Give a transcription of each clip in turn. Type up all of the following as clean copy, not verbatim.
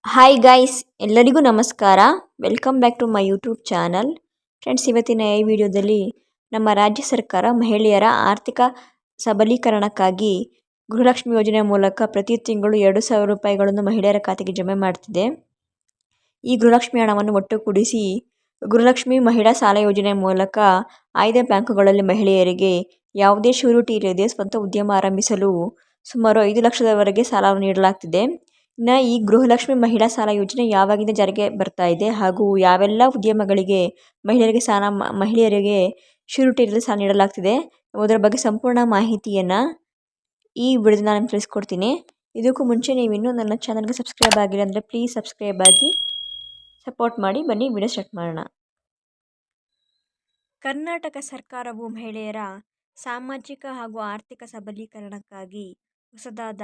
Hi guys, ಎಲ್ಲರಿಗೂ ನಮಸ್ಕಾರ. Welcome back to my YouTube channel. Friends, ಇವತ್ತಿನ ಈ ವಿಡಿಯೋದಲ್ಲಿ ನಮ್ಮ ರಾಜ್ಯ ಸರ್ಕಾರ ಮಹಿಳೆಯರ ಆರ್ಥಿಕ ಸಬಲೀಕರಣಕ್ಕಾಗಿ ಗೃಹಲಕ್ಷ್ಮಿ ಯೋಜನೆ ಮೂಲಕ ಪ್ರತಿ ತಿಂಗಳು 2,000 ರೂಪಾಯಿಗಳನ್ನು ಮಹಿಳೆಯರ ಖಾತೆಗೆ ಜಮೆ ಮಾಡುತ್ತಿದೆ. ಈ ಗೃಹಲಕ್ಷ್ಮಿ ಹಣವನ್ನು ಒಟ್ಟುಗೂಡಿಸಿ ಗೃಹಲಕ್ಷ್ಮಿ ಮಹಿಳಾ ಸಾಲ ಯೋಜನೆ ಮೂಲಕ ಆಯ್ದ ಬ್ಯಾಂಕುಗಳಲ್ಲಿ ಮಹಿಳೆಯರಿಗೆ ಯಾವುದೇ ಶ್ಯೂರಿಟಿ ಇಲ್ಲದೆ ಸ್ವಂತ ಉದ್ಯಮ ಆರಂಭಿಸಲು ಸುಮಾರು 5 ಲಕ್ಷದವರೆಗೆ ಸಾಲವನ್ನು ನೀಡಲಾಗ್ತಿದೆ. ಇನ್ನು ಈ ಗೃಹಲಕ್ಷ್ಮಿ ಮಹಿಳಾ ಸಾಲ ಯೋಜನೆ ಯಾವಾಗಿಂದ ಜಾರಿಗೆ ಬರ್ತಾ ಇದೆ ಹಾಗೂ ಯಾವೆಲ್ಲ ಉದ್ಯಮಗಳಿಗೆ ಮಹಿಳೆಯರಿಗೆ ಶ್ಯೂರಿಟಿ ಇಲ್ಲದೆ ಸಾಲ ನೀಡಲಾಗ್ತಿದೆ ಅದರ ಬಗ್ಗೆ ಸಂಪೂರ್ಣ ಮಾಹಿತಿಯನ್ನು ಈ ವಿಡಿಯೋದಲ್ಲಿ ನಾನು ತಿಳಿಸ್ಕೊಡ್ತೀನಿ. ಇದಕ್ಕೂ ಮುಂಚೆ ನೀವು ಇನ್ನೂ ನನ್ನ ಚಾನಲ್ಗೆ ಸಬ್ಸ್ಕ್ರೈಬ್ ಆಗಿಲ್ಲ ಅಂದರೆ ಪ್ಲೀಸ್ ಸಬ್ಸ್ಕ್ರೈಬ್ ಆಗಿ ಸಪೋರ್ಟ್ ಮಾಡಿ. ಬನ್ನಿ ವಿಡಿಯೋ ಸ್ಟಾರ್ಟ್ ಮಾಡೋಣ. ಕರ್ನಾಟಕ ಸರ್ಕಾರವು ಮಹಿಳೆಯರ ಸಾಮಾಜಿಕ ಹಾಗೂ ಆರ್ಥಿಕ ಸಬಲೀಕರಣಕ್ಕಾಗಿ ಹೊಸದಾದ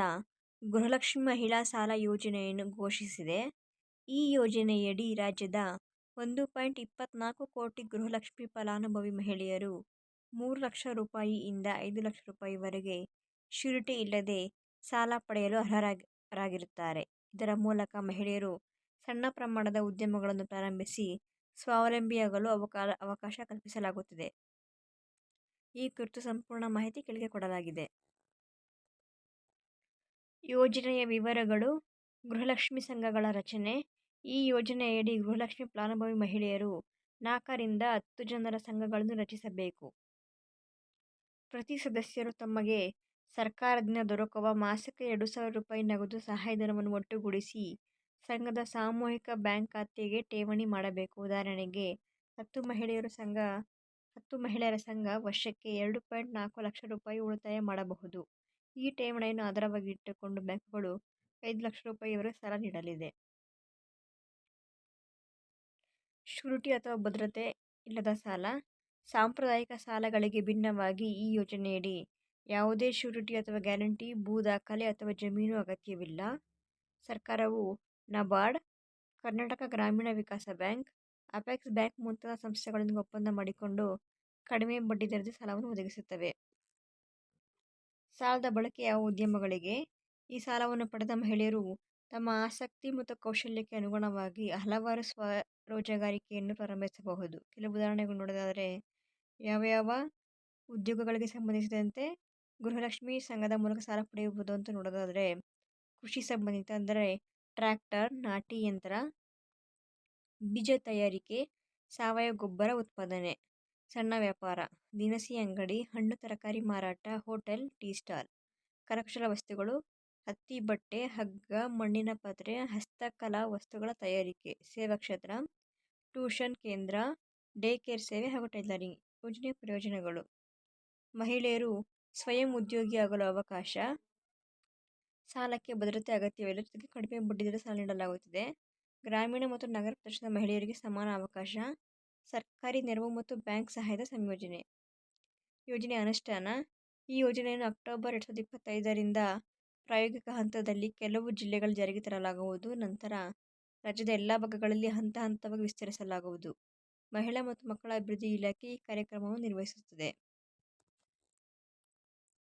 ಗೃಹಲಕ್ಷ್ಮಿ ಮಹಿಳಾ ಸಾಲ ಯೋಜನೆಯನ್ನು ಘೋಷಿಸಿದೆ. ಈ ಯೋಜನೆಯಡಿ ರಾಜ್ಯದ 1.24 ಕೋಟಿ ಗೃಹಲಕ್ಷ್ಮಿ ಫಲಾನುಭವಿ ಮಹಿಳೆಯರು 3 ಲಕ್ಷ ರೂಪಾಯಿಯಿಂದ 5 ಲಕ್ಷ ರೂಪಾಯಿವರೆಗೆ ಶ್ಯೂರಿಟಿ ಇಲ್ಲದೆ ಸಾಲ ಪಡೆಯಲು ಅರ್ಹರಾಗಿರುತ್ತಾರೆ. ಇದರ ಮೂಲಕ ಮಹಿಳೆಯರು ಸಣ್ಣ ಪ್ರಮಾಣದ ಉದ್ಯಮಗಳನ್ನು ಪ್ರಾರಂಭಿಸಿ ಸ್ವಾವಲಂಬಿಯಾಗಲು ಅವಕಾಶ ಕಲ್ಪಿಸಲಾಗುತ್ತಿದೆ. ಈ ಕುರಿತು ಸಂಪೂರ್ಣ ಮಾಹಿತಿ ಕೆಳಗೆ ಕೊಡಲಾಗಿದೆ. ಯೋಜನೆಯ ವಿವರಗಳು. ಗೃಹಲಕ್ಷ್ಮಿ ಸಂಘಗಳ ರಚನೆ. ಈ ಯೋಜನೆಯಡಿ ಗೃಹಲಕ್ಷ್ಮಿ ಫಲಾನುಭವಿ ಮಹಿಳೆಯರು 4 ರಿಂದ 10 ಜನರ ಸಂಘಗಳನ್ನು ರಚಿಸಬೇಕು. ಪ್ರತಿ ಸದಸ್ಯರು ತಮಗೆ ಸರ್ಕಾರದಿಂದ ದೊರಕುವ ಮಾಸಿಕ 2,000 ರೂಪಾಯಿ ನಗದು ಸಹಾಯಧನವನ್ನು ಒಟ್ಟುಗೂಡಿಸಿ ಸಂಘದ ಸಾಮೂಹಿಕ ಬ್ಯಾಂಕ್ ಖಾತೆಗೆ ಠೇವಣಿ ಮಾಡಬೇಕು. ಉದಾಹರಣೆಗೆ 10 ಮಹಿಳೆಯರ ಸಂಘ ವರ್ಷಕ್ಕೆ 2.4 ಲಕ್ಷ ರೂಪಾಯಿ ಉಳಿತಾಯ ಮಾಡಬಹುದು. ಈ ಠೇವಣಿಯನ್ನು ಆಧಾರವಾಗಿ ಇಟ್ಟುಕೊಂಡು ಬ್ಯಾಂಕುಗಳು 5 ಲಕ್ಷ ರೂಪಾಯಿವರೆಗೆ ಸಾಲ ನೀಡಲಿದೆ. ಶ್ಯೂರಿಟಿ ಅಥವಾ ಭದ್ರತೆ ಇಲ್ಲದ ಸಾಲ. ಸಾಂಪ್ರದಾಯಿಕ ಸಾಲಗಳಿಗೆ ಭಿನ್ನವಾಗಿ ಈ ಯೋಜನೆಯಡಿ ಯಾವುದೇ ಶ್ಯೂರಿಟಿ ಅಥವಾ ಗ್ಯಾರಂಟಿ, ಭೂ ದಾಖಲೆ ಅಥವಾ ಜಮೀನು ಅಗತ್ಯವಿಲ್ಲ. ಸರ್ಕಾರವು ನಬಾರ್ಡ್, ಕರ್ನಾಟಕ ಗ್ರಾಮೀಣ ವಿಕಾಸ ಬ್ಯಾಂಕ್, ಅಪೆಕ್ಸ್ ಬ್ಯಾಂಕ್ ಮುಂತಾದ ಸಂಸ್ಥೆಗಳೊಂದಿಗೆ ಒಪ್ಪಂದ ಮಾಡಿಕೊಂಡು ಕಡಿಮೆ ಬಡ್ಡಿ ದರದ ಸಾಲವನ್ನು ಒದಗಿಸುತ್ತವೆ. ಸಾಲದ ಬಳಕೆ ಯಾವ ಉದ್ಯಮಗಳಿಗೆ. ಈ ಸಾಲವನ್ನು ಪಡೆದ ಮಹಿಳೆಯರು ತಮ್ಮ ಆಸಕ್ತಿ ಮತ್ತು ಕೌಶಲ್ಯಕ್ಕೆ ಅನುಗುಣವಾಗಿ ಹಲವಾರು ಸ್ವರೋಜಗಾರಿಕೆಯನ್ನು ಪ್ರಾರಂಭಿಸಬಹುದು. ಕೆಲವು ಉದಾಹರಣೆಗಳು ನೋಡೋದಾದರೆ ಯಾವ ಉದ್ಯೋಗಗಳಿಗೆ ಸಂಬಂಧಿಸಿದಂತೆ ಗೃಹಲಕ್ಷ್ಮಿ ಸಂಘದ ಮೂಲಕ ಸಾಲ ಪಡೆಯಬಹುದು ಅಂತ ನೋಡೋದಾದರೆ ಕೃಷಿ ಸಂಬಂಧಿತ ಅಂದರೆ ಟ್ರ್ಯಾಕ್ಟರ್, ನಾಟಿ ಯಂತ್ರ, ಬೀಜ ತಯಾರಿಕೆ, ಸಾವಯವ ಗೊಬ್ಬರ ಉತ್ಪಾದನೆ. ಸಣ್ಣ ವ್ಯಾಪಾರ, ದಿನಸಿ ಅಂಗಡಿ, ಹಣ್ಣು ತರಕಾರಿ ಮಾರಾಟ, ಹೋಟೆಲ್, ಟೀ ಸ್ಟಾಲ್. ಕರಕುಶಲ ವಸ್ತುಗಳು, ಹತ್ತಿ, ಬಟ್ಟೆ, ಹಗ್ಗ, ಮಣ್ಣಿನ ಪಾತ್ರೆ, ಹಸ್ತಕಲಾ ವಸ್ತುಗಳ ತಯಾರಿಕೆ. ಸೇವಾ ಕ್ಷೇತ್ರ, ಟ್ಯೂಷನ್ ಕೇಂದ್ರ, ಡೇ ಕೇರ್ ಸೇವೆ ಹಾಗೂ ಟೈಲರಿಂಗ್. ಯೋಜನೆಯ ಪ್ರಯೋಜನಗಳು. ಮಹಿಳೆಯರು ಸ್ವಯಂ ಉದ್ಯೋಗಿ ಆಗಲು ಅವಕಾಶ. ಸಾಲಕ್ಕೆ ಭದ್ರತೆ ಅಗತ್ಯವಿಲ್ಲ, ಜೊತೆಗೆ ಕಡಿಮೆ ಬಡ್ಡಿದರ ಸಾಲ ನೀಡಲಾಗುತ್ತಿದೆ. ಗ್ರಾಮೀಣ ಮತ್ತು ನಗರ ಪ್ರದೇಶದ ಮಹಿಳೆಯರಿಗೆ ಸಮಾನ ಅವಕಾಶ. ಸರ್ಕಾರಿ ನೆರವು ಮತ್ತು ಬ್ಯಾಂಕ್ ಸಹಾಯದ ಸಂಯೋಜನೆ. ಯೋಜನೆ ಅನುಷ್ಠಾನ. ಈ ಯೋಜನೆಯನ್ನು ಅಕ್ಟೋಬರ್ 2025ರಿಂದ ಪ್ರಾಯೋಗಿಕ ಹಂತದಲ್ಲಿ ಕೆಲವು ಜಿಲ್ಲೆಗಳಲ್ಲಿ ಜಾರಿಗೆ ತರಲಾಗುವುದು. ನಂತರ ರಾಜ್ಯದ ಎಲ್ಲ ಭಾಗಗಳಲ್ಲಿ ಹಂತವಾಗಿ ವಿಸ್ತರಿಸಲಾಗುವುದು. ಮಹಿಳಾ ಮತ್ತು ಮಕ್ಕಳ ಅಭಿವೃದ್ಧಿ ಇಲಾಖೆ ಈ ಕಾರ್ಯಕ್ರಮವನ್ನು ನಿರ್ವಹಿಸುತ್ತದೆ.